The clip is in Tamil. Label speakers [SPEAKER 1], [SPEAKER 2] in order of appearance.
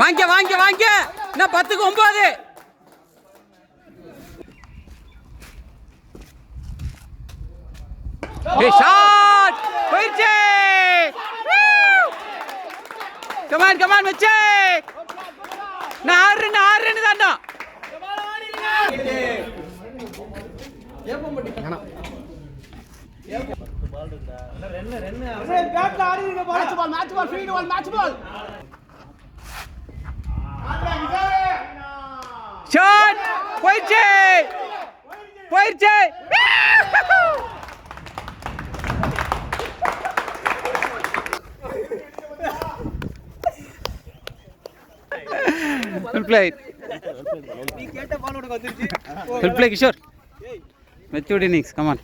[SPEAKER 1] வாங்க வாங்க வாங்க, இன்னும் 10க்கு 9. ஷாட் போயிடுச்சு. கமான் கமான் மச்சே, நான் 6 ரன் தாண்டா. ஷாட் போயிடுச்சு போயிடுச்சு. Well played. Well played, Kishore. Matured innings, come on.